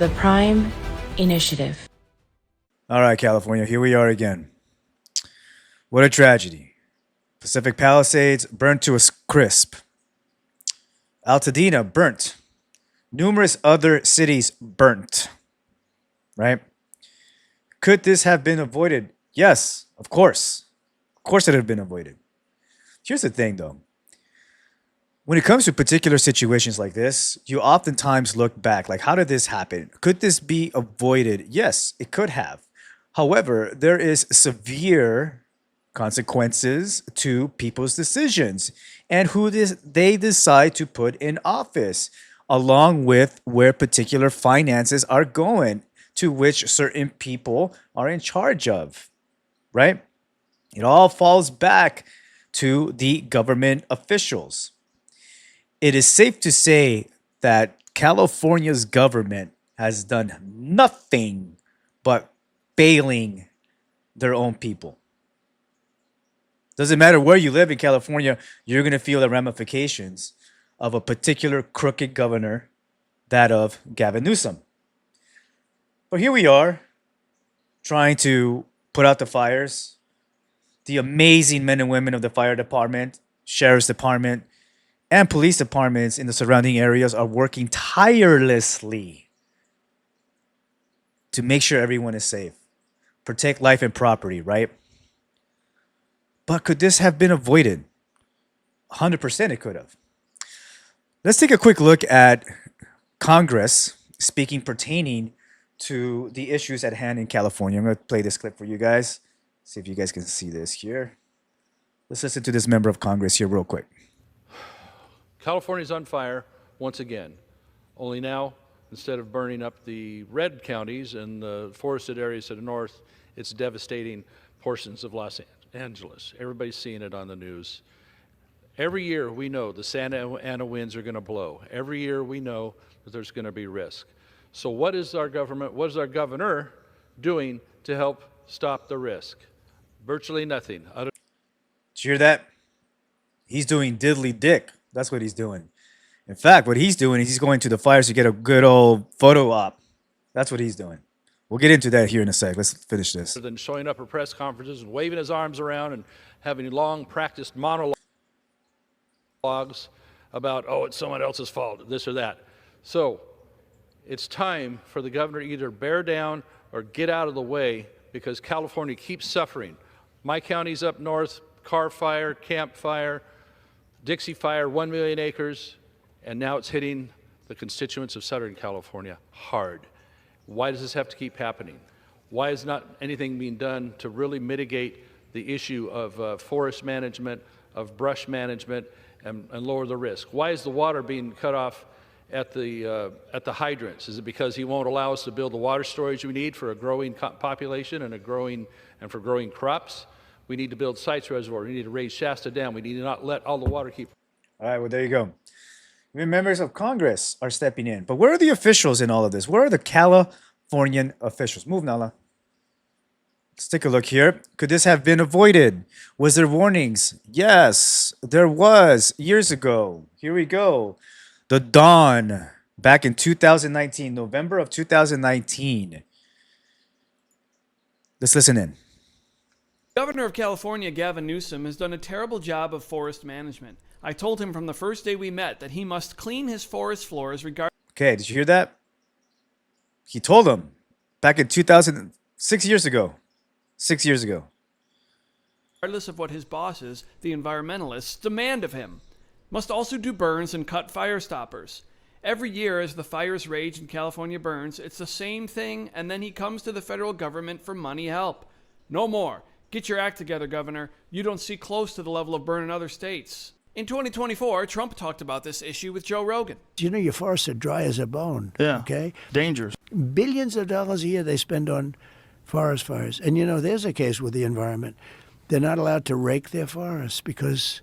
The Prime Initiative. All right, California, here we are again. What a tragedy. Pacific Palisades burnt to a crisp. Altadena burnt. Numerous other cities burnt. Right? Could this have been avoided? Yes, of course. Of course it had been avoided. Here's the thing, though. When it comes to particular situations like this, you oftentimes look back, like, how did this happen? Could this be avoided? Yes, it could have. However, there is severe consequences to people's decisions and who they decide to put in office, along with where particular finances are going, to which certain people are in charge of, right? It all falls back to the government officials. It is safe to say that California's government has done nothing but failing their own people. Doesn't matter where you live in California, you're going to feel the ramifications of a particular crooked governor, that of Gavin Newsom. But here we are, trying to put out the fires. The amazing men and women of the fire department, sheriff's department, and police departments in the surrounding areas are working tirelessly to make sure everyone is safe, protect life and property, right? But could this have been avoided? 100% it could have. Let's take a quick look at Congress speaking pertaining to the issues at hand in California. I'm going to play this clip for you guys. See if you guys can see this here. Let's listen to this member of Congress here real quick. California's on fire once again. Only now, instead of burning up the red counties and the forested areas to the north, it's devastating portions of Los Angeles. Everybody's seeing it on the news. Every year we know the Santa Ana winds are going to blow. Every year we know that there's going to be risk. So what is our governor doing to help stop the risk? Virtually nothing. Did you hear that? He's doing diddly dick. That's what he's doing. In fact, what he's doing is he's going to the fires to get a good old photo op. That's what he's doing. We'll get into that here in a sec. Let's finish this. Rather than showing up at press conferences and waving his arms around and having long practiced monologues about, oh, it's someone else's fault, this or that. So it's time for the governor to either bear down or get out of the way, because California keeps suffering. My county's up north, Carr Fire, Camp Fire, Dixie Fire, 1 million acres, and now it's hitting the constituents of Southern California hard. Why does this have to keep happening? Why is not anything being done to really mitigate the issue of forest management, of brush management, and lower the risk? Why is the water being cut off at the hydrants? Is it because he won't allow us to build the water storage we need for a growing population and for growing crops? We need to build Sites Reservoir. We need to raise Shasta Dam. We need to not let all the water keep. All right, well, there you go. Even members of Congress are stepping in. But where are the officials in all of this? Where are the Californian officials? Move, Nala. Let's take a look here. Could this have been avoided? Was there warnings? Yes, there was years ago. Here we go. The Dawn, back in 2019, November of 2019. Let's listen in. Governor of California, Gavin Newsom, has done a terrible job of forest management. I told him from the first day we met that he must clean his forest floors regardless. Okay, did you hear that? He told him back in 2000, 6 years ago. 6 years ago. Regardless of what his bosses, the environmentalists, demand of him. Must also do burns and cut fire stoppers. Every year as the fires rage and California burns, it's the same thing, and then he comes to the federal government for money help. No more. Get your act together, Governor. You don't see close to the level of burn in other states. In 2024, Trump talked about this issue with Joe Rogan. You know, your forests are dry as a bone. Yeah. Okay? Dangerous. Billions of dollars a year they spend on forest fires. And, you know, there's a case with the environment. They're not allowed to rake their forests because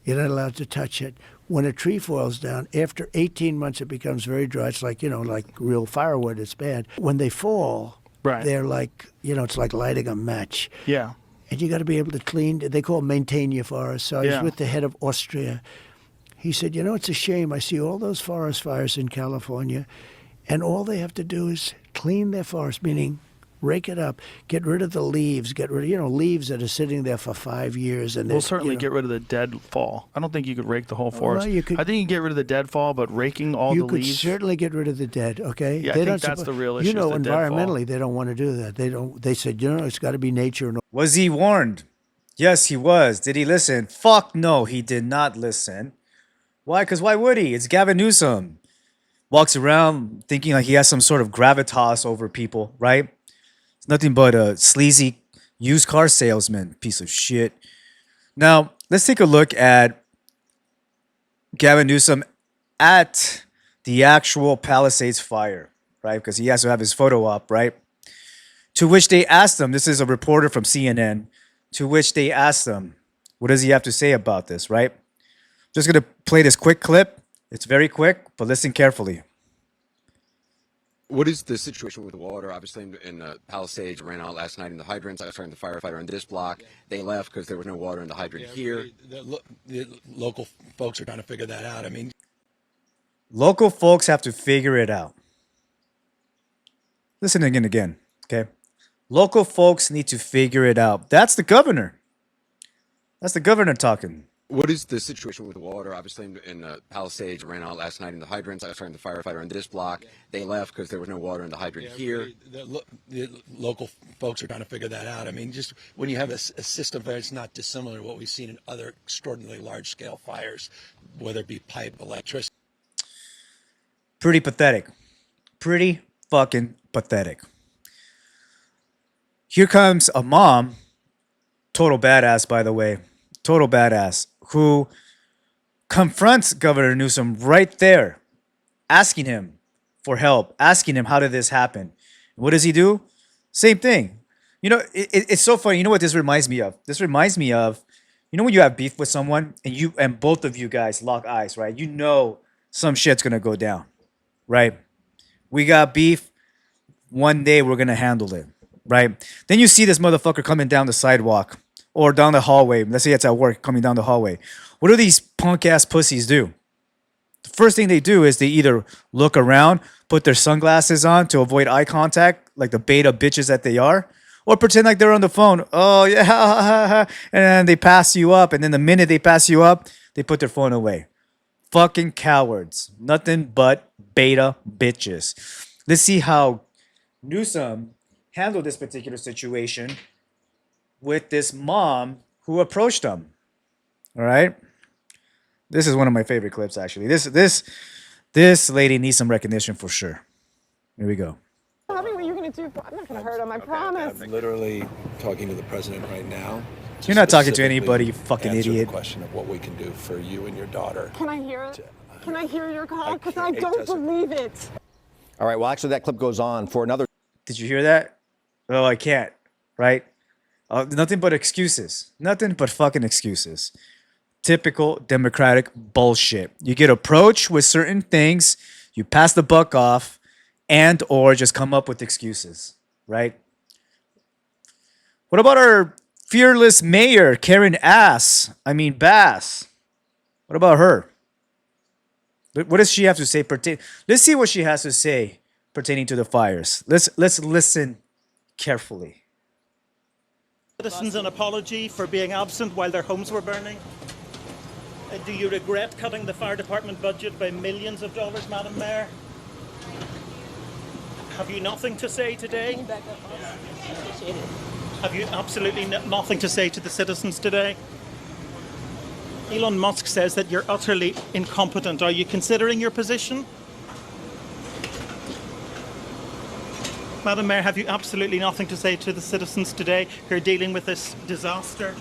you're not allowed to touch it. When a tree falls down, after 18 months, it becomes very dry. It's like, you know, like real firewood. It's bad. When they fall, Right. they're like, you know, it's like lighting a match. Yeah. And you got to be able to clean. They call it maintain your forest. So I was Yeah. with the head of Austria. He said, you know, it's a shame. I see all those forest fires in California, And all they have to do is clean their forest, meaning rake it up, get rid of the leaves, get rid of, leaves that are sitting there for 5 years. And We'll certainly get rid of the deadfall. I don't think you could rake the whole forest. you could- I think you can get rid of the deadfall, but raking all you the could leaves. certainly get rid of the dead, okay? Yeah, I think that's the real issue, You know, is the deadfall. environmentally, they don't want to do that. They said, it's got to be nature. And Was he warned? Yes, he was. Did he listen? Fuck no, he did not listen. Why? Because why would he? It's Gavin Newsom. Walks around thinking like he has some sort of gravitas over people, right? It's nothing but a sleazy used car salesman, piece of shit. Now, let's take a look at Gavin Newsom at the actual Palisades fire, right? Because he has to have his photo up, right? To which they asked him, this is a reporter from CNN, to which they asked him, what does he have to say about this, right? Just going to play this quick clip. It's very quick, but listen carefully. What is the situation with the water? Obviously, in Palisades, ran out last night in the hydrants. I was talking to the firefighter in this block. They left because there was no water in the hydrant here. The local folks are trying to figure that out. I mean, Local folks have to figure it out. Listen again, okay? Local folks need to figure it out. That's the governor. That's the governor talking. What is the situation with the water? Obviously, in Palisades, ran out last night in the hydrants. I was talking to the firefighter in this block. They left because there was no water in the hydrant here. the local folks are trying to figure that out. I mean, just when you have a system that's not dissimilar to what we've seen in other extraordinarily large-scale fires, whether it be pipe, electricity. Pretty pathetic. Pretty fucking pathetic. Here comes a mom, total badass, by the way, total badass, who confronts Governor Newsom right there, asking him for help, asking him, how did this happen? What does he do? Same thing. You know, it's so funny. You know what this reminds me of? This reminds me of, you know, when you have beef with someone and both of you guys lock eyes, right? You know some shit's going to go down, right? We got beef. One day we're going to handle it, right? Then you see this motherfucker coming down the sidewalk or down the hallway. Let's say it's at work, coming down the hallway. What do these punk ass pussies do? The first thing they do is they either look around, put their sunglasses on to avoid eye contact, like the beta bitches that they are, or pretend like they're on the phone. Oh, yeah. And then they pass you up. And then the minute they pass you up, they put their phone away. Fucking cowards. Nothing but beta bitches. Let's see how Newsom handled this particular situation with this mom who approached him. All right. This is one of my favorite clips, actually. This lady needs some recognition for sure. Here we go. Tell me what you're going to do. I'm not going to hurt him, I promise. I'm literally talking to the president right now. You're not talking to anybody, you fucking answer idiot. The question of what we can do for you and your daughter. Can I hear it? Can I hear your call? Because I it don't doesn't- believe it. All right, well, actually, that clip goes on for another. Did you hear that? Oh, I can't. Right? Nothing but excuses. Nothing but fucking excuses. Typical Democratic bullshit. You get approached with certain things, you pass the buck off, and or just come up with excuses. Right? What about our fearless mayor, Karen Bass? What about her? What does she have to say? Let's see what she has to say pertaining to the fires. Let's listen carefully. Citizens an apology for being absent while their homes were burning? Do you regret cutting the fire department budget by millions of dollars, Madam Mayor? Have you nothing to say today? Have you absolutely nothing to say to the citizens today? Elon Musk says that you're utterly incompetent. Are you considering your position? Madam Mayor, have you absolutely nothing to say to the citizens today who are dealing with this disaster?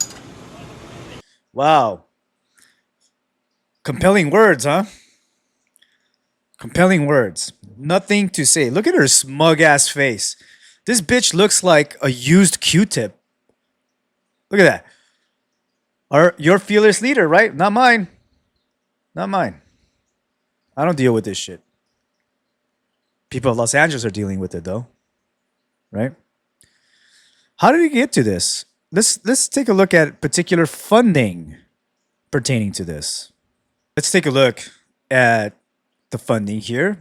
Wow. Compelling words, huh? Compelling words. Nothing to say. Look at her smug ass face. This bitch looks like a used Q-tip. Look at that. Your fearless leader, right? Not mine. Not mine. I don't deal with this shit. People of Los Angeles are dealing with it though. Right? How did he get to this? Let's take a look at particular funding pertaining to this. Let's take a look at the funding here.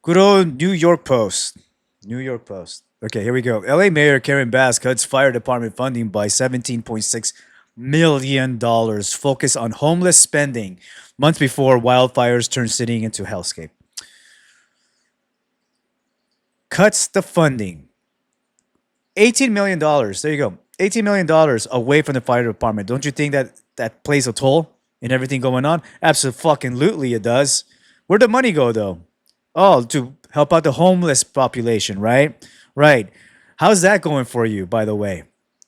Good old New York Post. New York Post. Okay, here we go. LA Mayor Karen Bass cuts fire department funding by $17.6 million. Focus on homeless spending months before wildfires turn city into hellscape. Cuts the funding. $18 million. There you go. $18 million away from the fire department. Don't you think that plays a toll in everything going on? Absolutely it does. Where'd the money go, though? Oh, to help out the homeless population, right? Right. How's that going for you, by the way?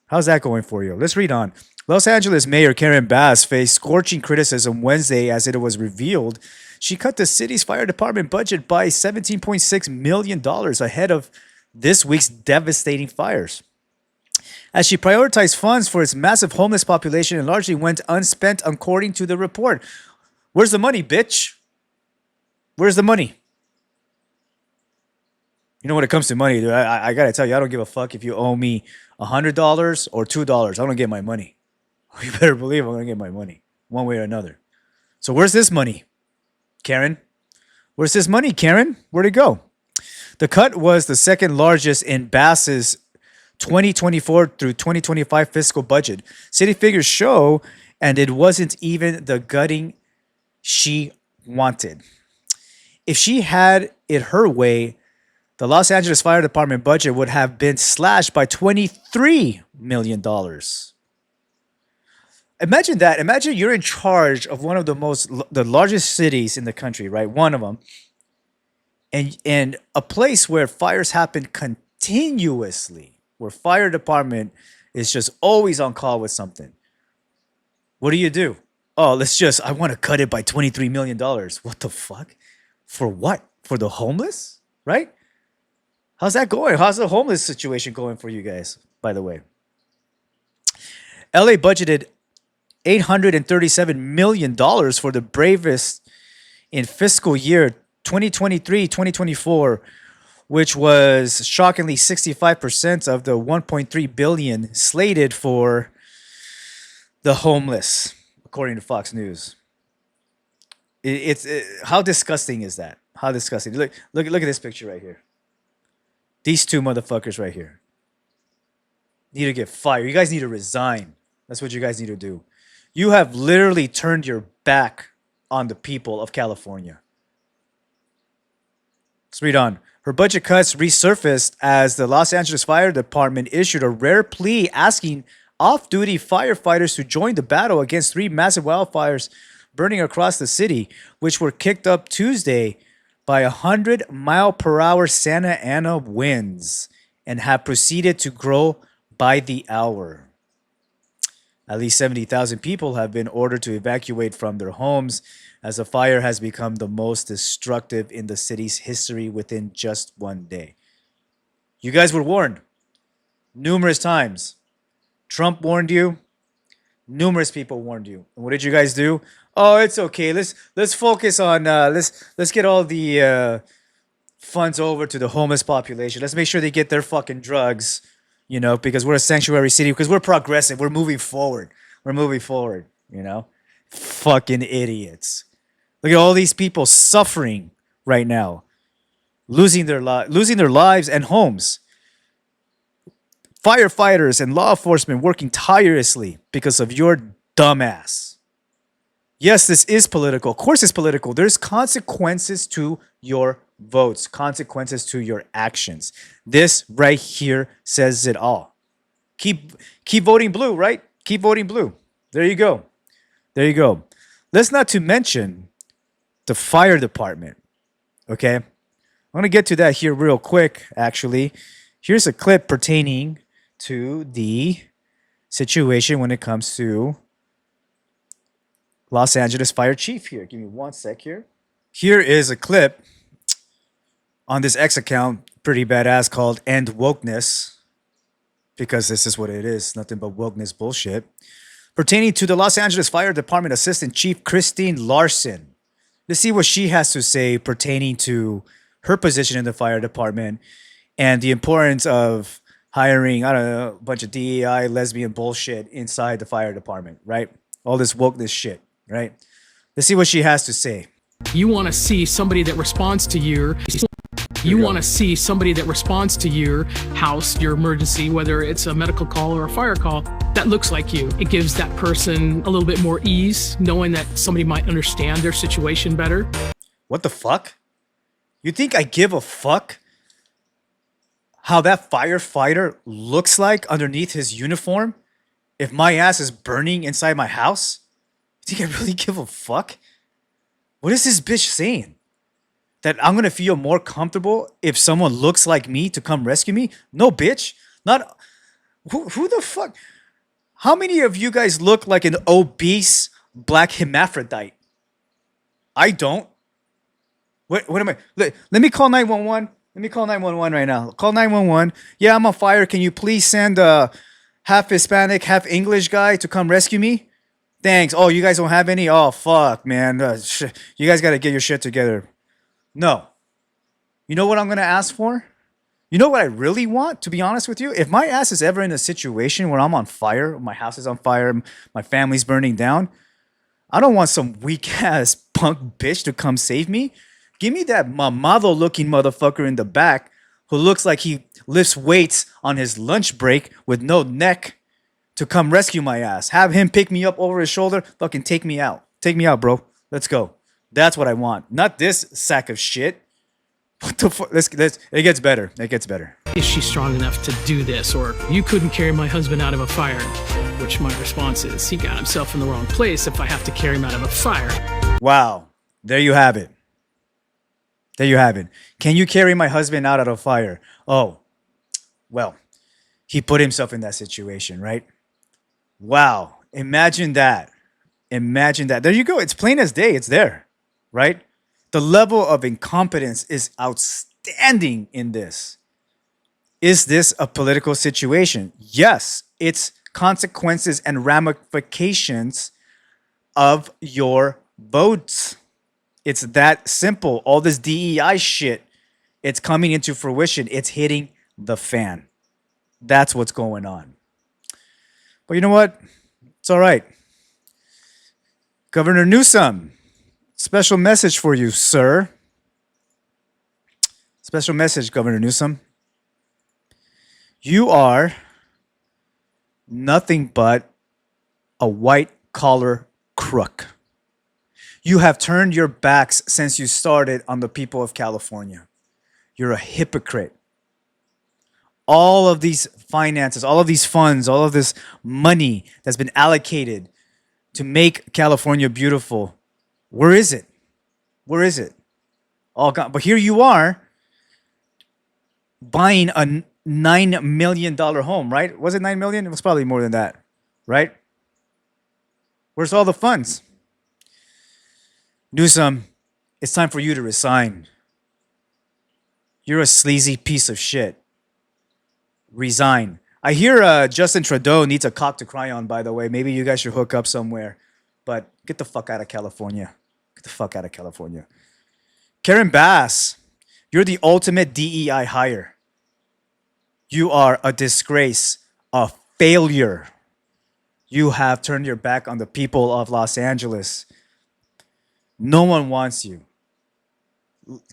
How's that going for you? Let's read on. Los Angeles Mayor Karen Bass faced scorching criticism Wednesday as it was revealed she cut the city's fire department budget by $17.6 million ahead of this week's devastating fires. As she prioritized funds for its massive homeless population and largely went unspent according to the report. Where's the money, bitch? Where's the money? You know, when it comes to money, dude, I gotta tell you, I don't give a fuck if you owe me $100 or $2. I'm gonna get my money. You better believe I'm gonna get my money, one way or another. So where's this money, Karen? Where's this money, Karen? Where'd it go? The cut was the second largest in Bass's 2024 through 2025 fiscal budget. City figures show, and it wasn't even the gutting she wanted. If she had it her way, the Los Angeles Fire Department budget would have been slashed by $23 million. Imagine that. Imagine you're in charge of one of the largest cities in the country, right? One of them. And a place where fires happen continuously, where fire department is just always on call with something. What do? Oh, I want to cut it by $23 million. What the fuck? For what? For the homeless? Right? How's that going? How's the homeless situation going for you guys, by the way? LA budgeted $837 million for the bravest in fiscal year 2023-2024, which was shockingly 65% of the $1.3 billion slated for the homeless, according to Fox News. How disgusting is that? How disgusting! Look at this picture right here. These two motherfuckers right here need to get fired. You guys need to resign. That's what you guys need to do. You have literally turned your back on the people of California. Let's read on. Her budget cuts resurfaced as the Los Angeles Fire Department issued a rare plea asking off-duty firefighters to join the battle against 3 massive wildfires burning across the city, which were kicked up Tuesday by 100-mile-per-hour Santa Ana winds and have proceeded to grow by the hour. At least 70,000 people have been ordered to evacuate from their homes as the fire has become the most destructive in the city's history within just one day. You guys were warned numerous times. Trump warned you. Numerous people warned you. And what did you guys do? Oh, it's okay. Let's focus on let's get all the funds over to the homeless population. Let's make sure they get their fucking drugs, because we're a sanctuary city, because we're progressive. We're moving forward. Fucking idiots. Look at all these people suffering right now, losing their lives and homes. Firefighters and law enforcement working tirelessly because of your dumbass. Yes, this is political. Of course it's political. There's consequences to your votes, consequences to your actions. This right here says it all. Keep voting blue, right? Keep voting blue. There you go. Let's not to mention the fire department, okay? I'm going to get to that here real quick, actually. Here's a clip pertaining to the situation when it comes to Los Angeles Fire Chief here. Give me one sec here. Here is a clip on this X account, pretty badass, called End Wokeness, because this is what it is, nothing but wokeness bullshit, pertaining to the Los Angeles Fire Department Assistant Chief Christine Larson. Let's see what she has to say pertaining to her position in the fire department and the importance of hiring, a bunch of DEI, lesbian bullshit inside the fire department, right? All this wokeness shit, right? Let's see what she has to say. You want to see somebody that responds to your You want to see somebody that responds to your house, your emergency, whether it's a medical call or a fire call, that looks like you. It gives that person a little bit more ease, knowing that somebody might understand their situation better. What the fuck? You think I give a fuck how that firefighter looks like underneath his uniform if my ass is burning inside my house? You think I really give a fuck? What is this bitch saying? That I'm gonna feel more comfortable if someone looks like me to come rescue me? No, bitch. Not who the fuck? How many of you guys look like an obese black hermaphrodite? I don't. What am I? Let me call 911. Let me call 911 right now. Call 911. Yeah, I'm on fire. Can you please send a half Hispanic, half English guy to come rescue me? Thanks. Oh, you guys don't have any? Oh, fuck, man. You guys got to get your shit together. No. You know what I'm going to ask for? You know what I really want, to be honest with you? If my ass is ever in a situation where I'm on fire, my house is on fire, my family's burning down, I don't want some weak-ass punk bitch to come save me. Give me that mamado-looking motherfucker in the back who looks like he lifts weights on his lunch break with no neck to come rescue my ass. Have him pick me up over his shoulder, fucking take me out. Take me out, bro. Let's go. That's what I want. Not this sack of shit. What the fuck? It gets better. It gets better. Is she strong enough to do this? Or you couldn't carry my husband out of a fire? Which my response is, he got himself in the wrong place if I have to carry him out of a fire. Wow. There you have it. There you have it. Can you carry my husband out of a fire? Oh, well, he put himself in that situation, right? Wow. Imagine that. Imagine that. There you go. It's plain as day. It's there, right? The level of incompetence is outstanding in this. Is this a political situation? Yes. It's consequences and ramifications of your votes. It's that simple. All this DEI shit, it's coming into fruition. It's hitting the fan. That's what's going on. But you know what? It's all right. Governor Newsom, special message for you, sir. Special message, Governor Newsom. You are nothing but a white-collar crook. You have turned your backs since you started on the people of California. You're a hypocrite. All of these finances, all of these funds, all of this money that's been allocated to make California beautiful, where is it? Where is it? All gone. But here you are buying a $9 million home, right? Was it $9 million? It was probably more than that, right? Where's all the funds? Newsom, it's time for you to resign. You're a sleazy piece of shit. Resign. I hear Justin Trudeau needs a cock to cry on, by the way. Maybe you guys should hook up somewhere. But get the fuck out of California. Get the fuck out of California. Karen Bass, you're the ultimate DEI hire. You are a disgrace, a failure. You have turned your back on the people of Los Angeles. No one wants you.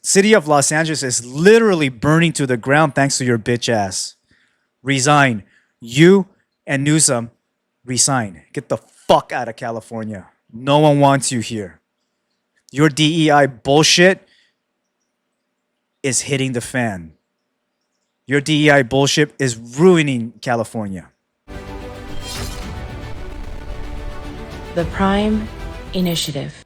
City of Los Angeles is literally burning to the ground thanks to your bitch ass. Resign. You and Newsom, resign. Get the fuck out of California. No one wants you here. Your DEI bullshit is hitting the fan. Your DEI bullshit is ruining California. The Prime Initiative.